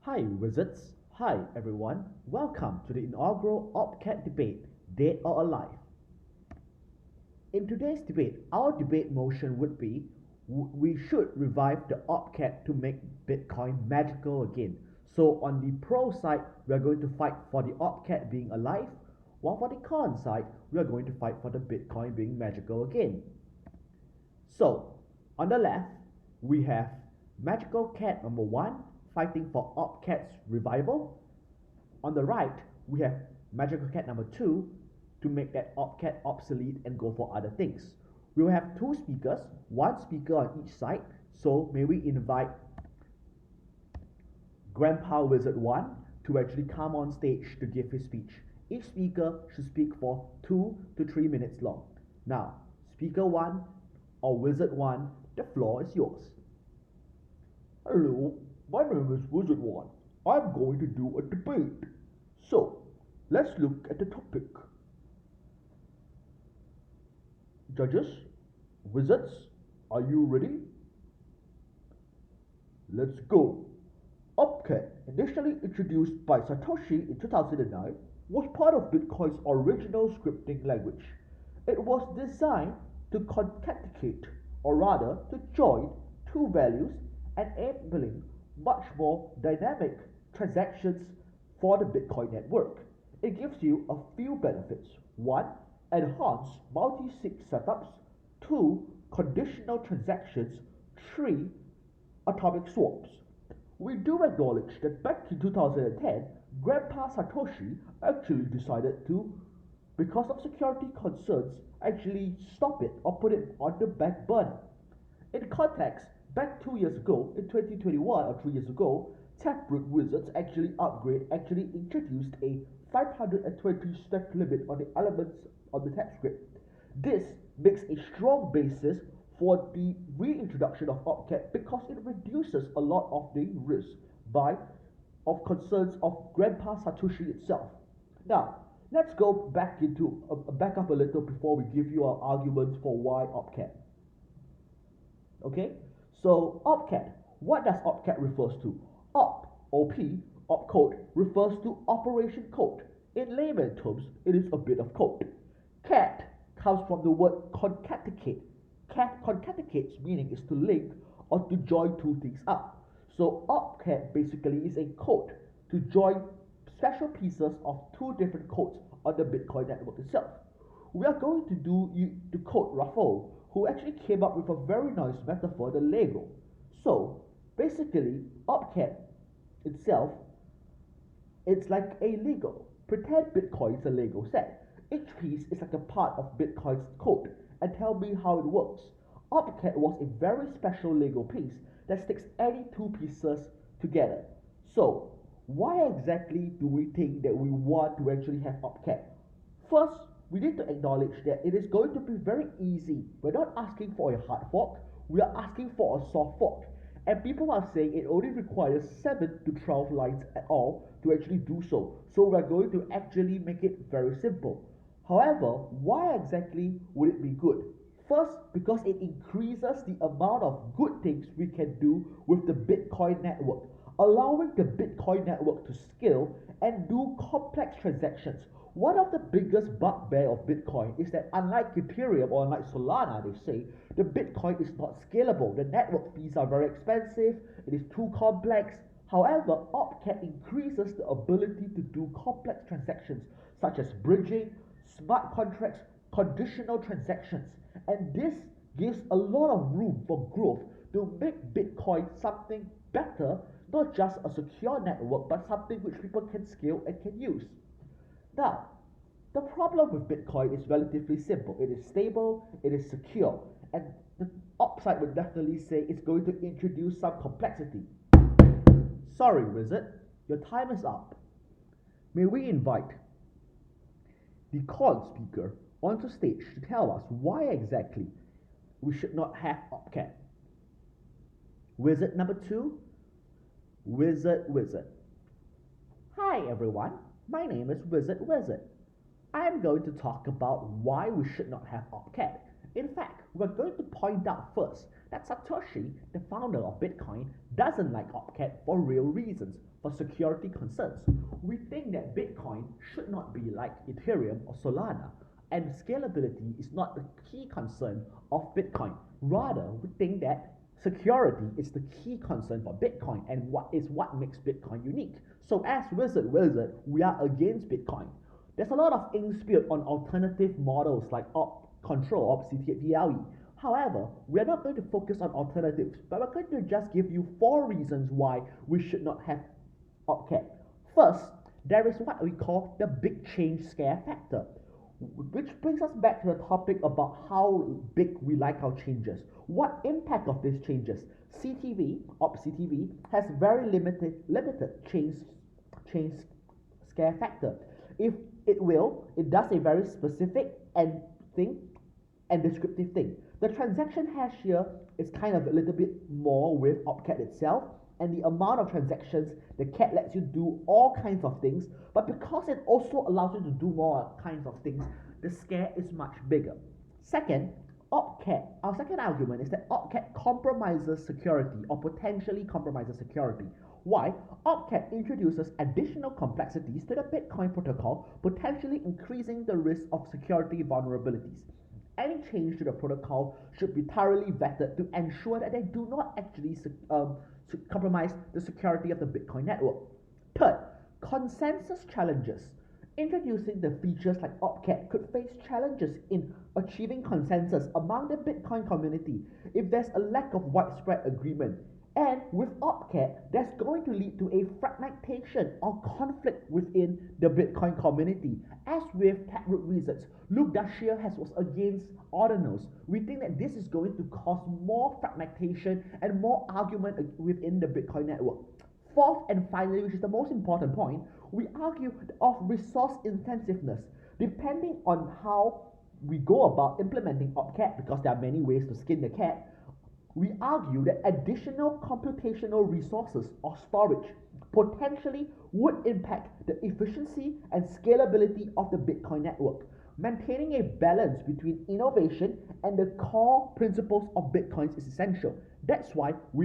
Hi, wizards. Hi, everyone. Welcome to the inaugural OPCAT debate, Dead or Alive. In today's debate, our debate motion would be we should revive the OPCAT to make Bitcoin magical again. So, on the pro side, we are going to fight for the OPCAT being alive, while for the con side, we are going to fight for the Bitcoin being magical again. So, on the left, we have Magical Cat number 1 fighting for OpCat's revival. On the right, we have Magical Cat number 2 to make that OpCat obsolete and go for other things. We will have two speakers, one speaker on each side. So may we invite Grandpa Wizard 1 to actually come on stage to give his speech. Each speaker should speak for 2 to 3 minutes long. Now, Speaker 1 or Wizard 1, the floor is yours. Hello, my name is Wizard One. I'm going to do a debate. So, let's look at the topic. Judges, wizards, are you ready? Let's go. OpCat, initially introduced by Satoshi in 2009, was part of Bitcoin's original scripting language. It was designed to concatenate, or rather to join, two values, enabling much more dynamic transactions for the Bitcoin network. It gives you a few benefits. 1. Enhanced multi-sig setups. 2. Conditional transactions. 3. Atomic swaps. We do acknowledge that back in 2010, Grandpa Satoshi actually decided to, because of security concerns, actually stop it or put it on the back burner. In context, back 2 years ago, in 2021 or 3 years ago, Taproot Wizards actually introduced a 520 step limit on the elements on the TypeScript. This makes a strong basis for the reintroduction of OpCat because it reduces a lot of the risk of concerns of Grandpa Satoshi itself. Now, let's go back up a little before we give you our arguments for why OpCat. Okay, so OpCat, what does OpCat refers to? Opcode refers to operation code. In layman terms, it is a bit of code. Cat comes from the word concatenate. Cat concatenates meaning is to link or to join two things up. So OpCat basically is a code to join special pieces of two different codes on the Bitcoin network itself. We are going to quote Rafael, who actually came up with a very nice metaphor, the Lego. So basically, OpCat itself, it's like a Lego. Pretend Bitcoin is a Lego set. Each piece is like a part of Bitcoin's code, and tell me how it works. OpCat was a very special Lego piece that sticks any two pieces together. So, why exactly do we think that we want to actually have OpCat? First, we need to acknowledge that it is going to be very easy. We're not asking for a hard fork, we are asking for a soft fork. And people are saying it only requires 7 to 12 lines at all to actually do so. So we're going to actually make it very simple. However, why exactly would it be good? First, because it increases the amount of good things we can do with the Bitcoin network, allowing the Bitcoin network to scale and do complex transactions. One of the biggest bugbear of Bitcoin is that unlike Ethereum or unlike Solana, they say, the Bitcoin is not scalable. The network fees are very expensive, it is too complex. However, OpCat increases the ability to do complex transactions such as bridging, smart contracts, conditional transactions, and this gives a lot of room for growth to make Bitcoin something better, not just a secure network, but something which people can scale and can use. Now, the problem with Bitcoin is relatively simple. It is stable, it is secure, and the upside would definitely say it's going to introduce some complexity. Sorry, Wizard, your time is up. May we invite the con speaker onto stage to tell us why exactly we should not have OpCat. Wizard number 2, Wizard. Hi everyone, my name is Wizard. I'm going to talk about why we should not have OpCat. In fact, we're going to point out first that Satoshi, the founder of Bitcoin, doesn't like Opcat for real reasons, for security concerns. We think that Bitcoin should not be like Ethereum or Solana, and scalability is not the key concern of Bitcoin. Rather, we think that security is the key concern for Bitcoin and what makes Bitcoin unique. So as Wizard, we are against Bitcoin. There's a lot of ink spilled on alternative models like Control, OpCTLE. However, we are not going to focus on alternatives, but we're going to just give you 4 reasons why we should not have Opcat. First, there is what we call the big change scare factor, which brings us back to the topic about how big we like our changes. What impact of these changes? CTV, OpCTV, has very limited change scare factor. If it does a very specific and descriptive thing. The transaction hash here is kind of a little bit more with Opcat itself, and the amount of transactions the cat lets you do all kinds of things, but because it also allows you to do more kinds of things, the scare is much bigger. Second, Opcat, our second argument is that Opcat compromises security or potentially compromises security. Why? Opcat introduces additional complexities to the Bitcoin protocol, potentially increasing the risk of security vulnerabilities. Any change to the protocol should be thoroughly vetted to ensure that they do not actually compromise the security of the Bitcoin network. Third, consensus challenges. Introducing the features like Opcat could face challenges in achieving consensus among the Bitcoin community if there's a lack of widespread agreement. And with Opcat, that's going to lead to a fragmentation or conflict within the Bitcoin community. As with Taproot Wizards, Luke Dashiell was against Ordinals. We think that this is going to cause more fragmentation and more argument within the Bitcoin network. Fourth and finally, which is the most important point, we argue of resource intensiveness. Depending on how we go about implementing Opcat, because there are many ways to skin the cat, we argue that additional computational resources or storage potentially would impact the efficiency and scalability of the Bitcoin network. Maintaining a balance between innovation and the core principles of Bitcoins is essential. That's why we